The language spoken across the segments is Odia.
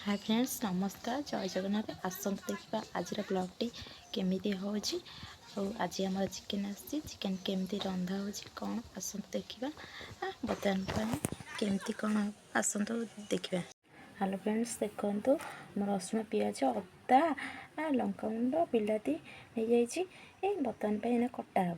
हाय फ्रेंड्स नमस्कार जय जगन्नाथ आसंत देखा आज ब्लॉगटी केमिति होची आज आम चिकेन आसी चिकेन केमिति रंधा हो कौन आसंत देखा बर्तमान केमिति कौन आसंत देखा। हेलो फ्रेंड्स देखो मोर रसुण पियाज अदा लंकागुंड बिलाती नहीं जाइए बर्तमान कटा हे।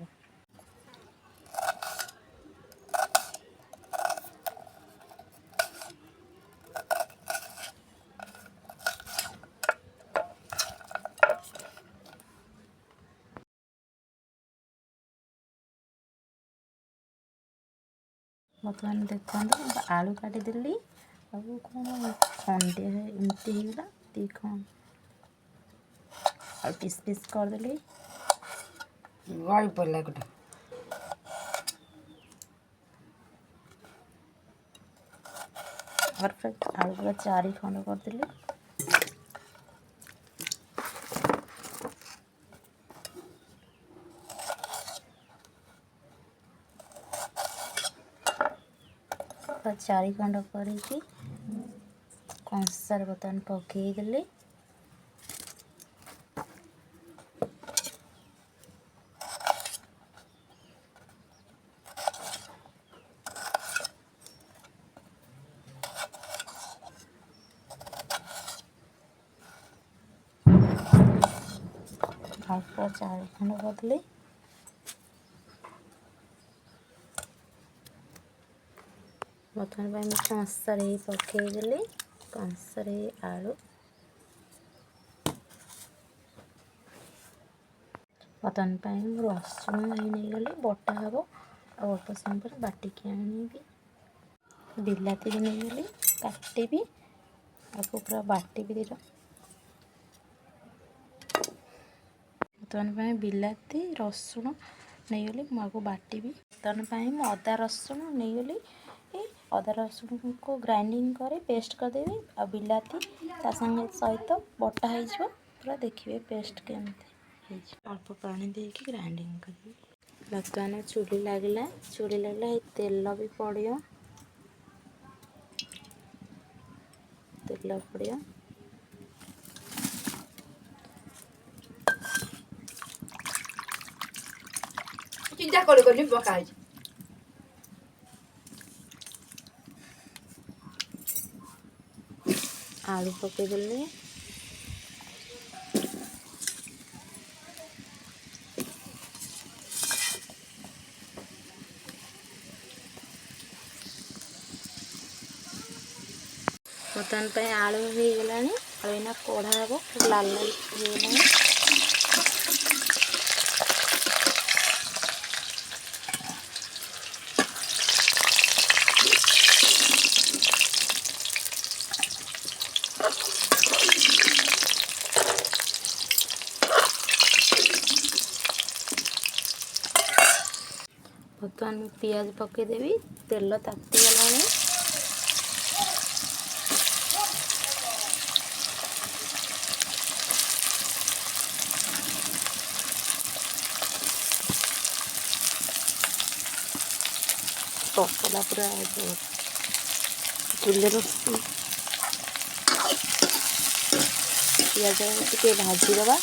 बर्तमान देखो आलू काटिदेली कौन खंडे एमती होगा दी खंड और पीस पीस करदेली गई पड़ला गोटे परफेक्ट आलू पूरा 4 खंड करदेली। पूरा 4 खंड करके कंसार बर्तमान पकईदेली और पूरा 4 खंड करदेली। बर्तमान कंसार पकईदेली कंसार आलू बर्तमान रसुण नहीं गली बटा हे और अल्प समय पर बाटिक आनी बिलाती भी नहीं गली काटी आपको पूरा बाटी भी बर्तमान बिलाती रसुण नहीं गली मुझे बाटी बर्तमान अदा रसुण नहीं गली अदा रसुण को ग्राइंडिंग कर पेस्ट करदेवी आ बिलाती संगे सहित बटा हो पूरा देखिए पेस्ट केमती अल्प पानी देके ग्राइंडिंग कर। बर्तमान चूली लगला तेल भी पड़ो तेल पड़ो चिंता कर पका आलू पकईदेली बर्तमान आलू हो गला आलू इना कढ़ा हे लाल लाल हो बर्तमान पियाज पकईदेवी तेल ताती गला तसला पूरा चूल्हे पियाज टे भाजीदबा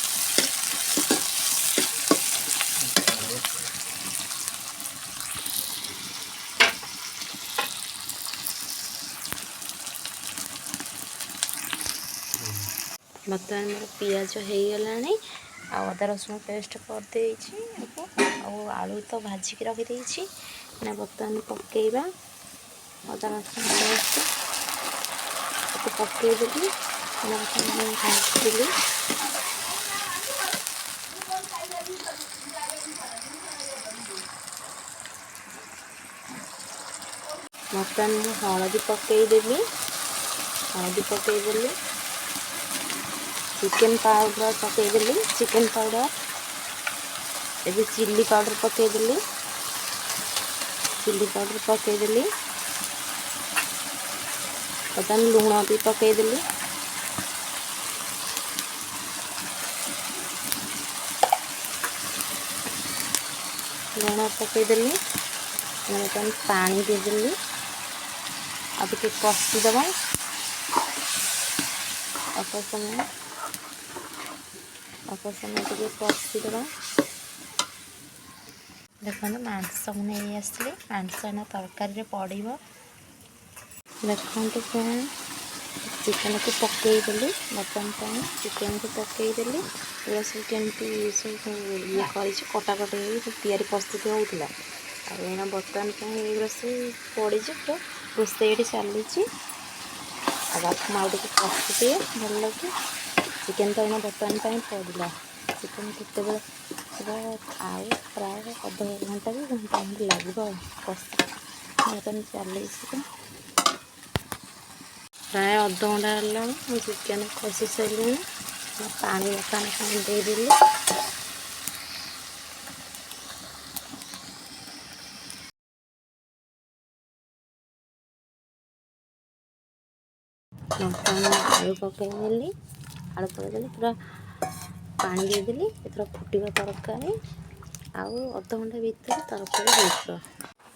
बर्तमान मोर पियाज हो गला अदा रसुण पेस्ट करदे आलू तो भाजिक रखीदे बर्तमान पकईवा अदा रसुण पेस्ट पकईदेली भाजली बर्तमान हलदी पकईदेली चिकेन पाउडर पकईदेली चिकेन पाउडर एबे चिल्ली पाउडर पकईदेली चिल्ली पाउडर पकईदेली बर्तमान लुण भी पकईदेली लुण पकईदेली बर्तमान पानी देदेली अब कषिदबा ଅଳ୍ପ ସମୟ ଟିକେ କଷିଦେବା। ଦେଖନ୍ତୁ ମାଂସ ମୁଁ ନେଇ ଆସିଲି, ମାଂସ ଏଇନା ତରକାରୀରେ ପଡ଼ିବ। ଦେଖନ୍ତୁ ଫ୍ରେଣ୍ଡ, ଚିକେନକୁ ପକେଇଦେଲି। ବର୍ତ୍ତମାନ ପାଇଁ ଚିକେନକୁ ପକେଇଦେଲି। ଏଗୁଡ଼ା ସବୁ କେମିତି ସବୁ ଇଏ କରିଛି, କଟାକଟି ହେଇ ତିଆରି ପ୍ରସ୍ତୁତ ହେଉଥିଲା। ଆଉ ଏଇନା ବର୍ତ୍ତମାନ ପାଇଁ ଏଗୁଡ଼ା ସବୁ ପଡ଼ିଛି, ପୁରା ରୋଷେଇ ଏଠି ଚାଲିଛି। ଆଉ ବାକି ମୁଁ ଆଉ ଟିକେ କଷିଦିଏ ଭଲ ଲାଗେ। ଚିକେନ ତ ଏଇନା ବର୍ତ୍ତମାନ ପାଇଁ ପଡ଼ିଲା। ଚିକେନ କେତେବେଳେ ଆଉ ପ୍ରାୟ ଅଧଘଣ୍ଟା ବି ଘଣ୍ଟା ଲାଗିବ କଷି। ବର୍ତ୍ତମାନ ଚାଲିଛି ତ ପ୍ରାୟ ଅଧଘଣ୍ଟା ହେଲାଣି ମୁଁ ଚିକେନ କଷି ସାରିଲିଣି। ପାଣି ବର୍ତ୍ତମାନ ପାଇଁ ଦେଇଦେଲି। ବର୍ତ୍ତମାନ ଆଳୁ ପକାଇଦେଲି। ପୁରା ପାଣି ଦେଇଦେଲି। ଏଥର ଫୁଟିବ ତରକାରୀ। ଆଉ ଅଧଘଣ୍ଟା ଭିତରେ ତରକାରୀ ହେଇଯିବ।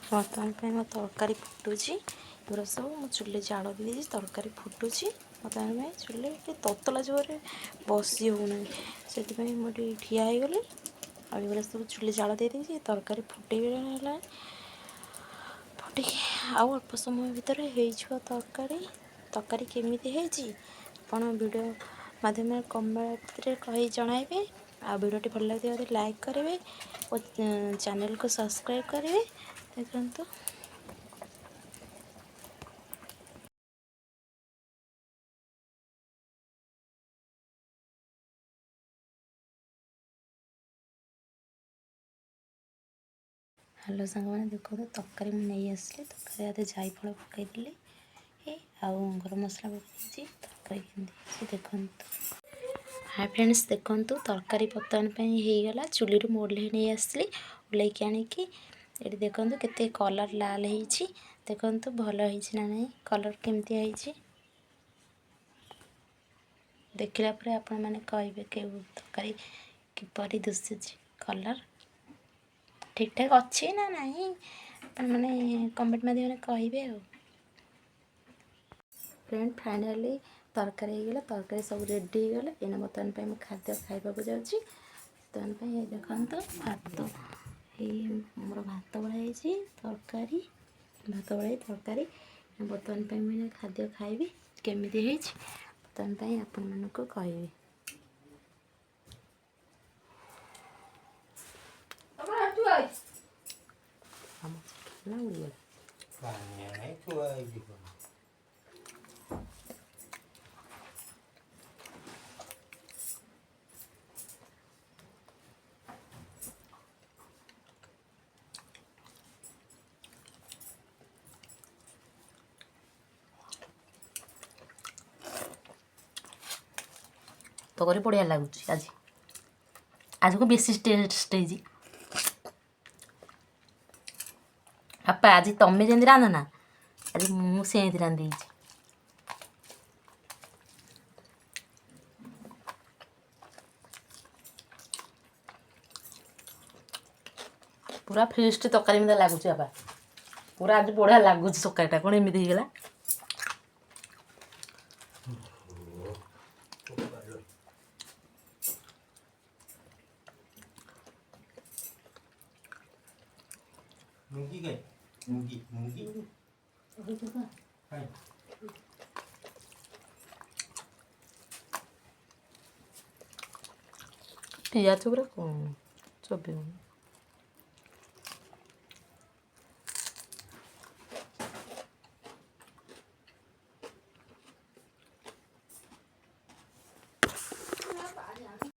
ବର୍ତ୍ତମାନ ପାଇଁ ମୋ ତରକାରୀ ଫୁଟୁଛି। ଏଗୁଡ଼ା ସବୁ ମୁଁ ଚୁଲି ଜାଳ ଦେଇଛି, ତରକାରୀ ଫୁଟୁଛି। ବର୍ତ୍ତମାନ ପାଇଁ ଚୁଲି ଟିକେ ତତଲା ଜୋରରେ ବସି ହେଉନାହିଁ, ସେଥିପାଇଁ ମୁଁ ଟିକେ ଠିଆ ହେଇଗଲି। ଆଉ ଏଗୁଡ଼ା ସବୁ ଚୁଲି ଜାଳ ଦେଇଦେଇଛି, ତରକାରୀ ଫୁଟିଲା। ଫୁଟିକି ଆଉ ଅଳ୍ପ ସମୟ ଭିତରେ ହେଇଯିବ ତରକାରୀ କେମିତି ହେଇଛି ଆପଣ ଭିଡ଼ିଓ ମାଧ୍ୟମରେ କମେଣ୍ଟରେ କହି ଜଣାଇବେ। ଆଉ ଭିଡ଼ିଓଟି ଭଲ ଲାଗିଥିବା ଯଦି ଲାଇକ୍ କରିବେ ଓ ଚ୍ୟାନେଲକୁ ସବସ୍କ୍ରାଇବ୍ କରିବେ। ଦେଖନ୍ତୁ ହ୍ୟାଲୋ ସାଙ୍ଗମାନେ, ଦେଖନ୍ତୁ ତରକାରୀ ମୁଁ ନେଇ ଆସିଲି। ତରକାରୀ ଆଧେ ଜାଇଫଳ ପକାଇଦେଲି, ଆଉ ଗରମ ମସଲା ପକାଇଛି। ତରକାରୀ କେମିତି ହେଇଛି ଦେଖନ୍ତୁ। ହାଇ ଫ୍ରେଣ୍ଡସ୍, ଦେଖନ୍ତୁ ତରକାରୀ ବର୍ତ୍ତମାନ ପାଇଁ ହେଇଗଲା। ଚୁଲିରୁ ମୁଁ ଓହ୍ଲେଇ ନେଇ ଆସିଲି। ଓହ୍ଲେଇକି ଆଣିକି ଏଠି ଦେଖନ୍ତୁ କେତେ କଲର୍ ଲାଲ ହେଇଛି। ଦେଖନ୍ତୁ ଭଲ ହେଇଛି ନା ନାହିଁ, କଲର୍ କେମିତି ହେଇଛି ଦେଖିଲା ପରେ ଆପଣମାନେ କହିବେ କେଉଁ ତରକାରୀ କିପରି ଦିଶୁଛି। କଲର୍ ଠିକ୍ଠାକ୍ ଅଛି ନା ନାହିଁ ଆପଣମାନେ କମେଣ୍ଟ ମାଧ୍ୟମରେ କହିବେ। ଆଉ ଫ୍ରେଣ୍ଡ ଫାଇନାଲି ତରକାରୀ ହେଇଗଲା। ତରକାରୀ ସବୁ ରେଡ଼ି ହେଇଗଲା। ଏଇନା ବର୍ତ୍ତମାନ ପାଇଁ ମୁଁ ଖାଦ୍ୟ ଖାଇବାକୁ ଯାଉଛି। ବର୍ତ୍ତମାନ ପାଇଁ ଦେଖନ୍ତୁ ମୋର ଭାତ ବଢ଼ା ହେଇଛି, ତରକାରୀ ବର୍ତ୍ତମାନ ପାଇଁ ମୁଁ ଖାଦ୍ୟ ଖାଇବି। କେମିତି ହେଇଛି ବର୍ତ୍ତମାନ ପାଇଁ ଆପଣମାନଙ୍କୁ କହିବି। ତରକାରୀ ବଢ଼ିଆ ଲାଗୁଛି। ଆଜିକୁ ବେଶୀ ଟେଷ୍ଟ ହେଇଛି। ବାପା ଆଜି ତମେ ଯେମିତି ରାନ୍ଧ ନା, ଆଜି ମୁଁ ସେମିତି ରାନ୍ଧିଛି। ପୁରା ଫିଷ୍ଟ ତରକାରୀ ଏମିତି ଲାଗୁଛି ବାପା। ପୁରା ଆଜି ବଢ଼ିଆ ଲାଗୁଛି ତରକାରୀଟା। କ'ଣ ଏମିତି ହେଇଗଲା? ପିଆଜ ପୁରା ଚୋବେଇବ।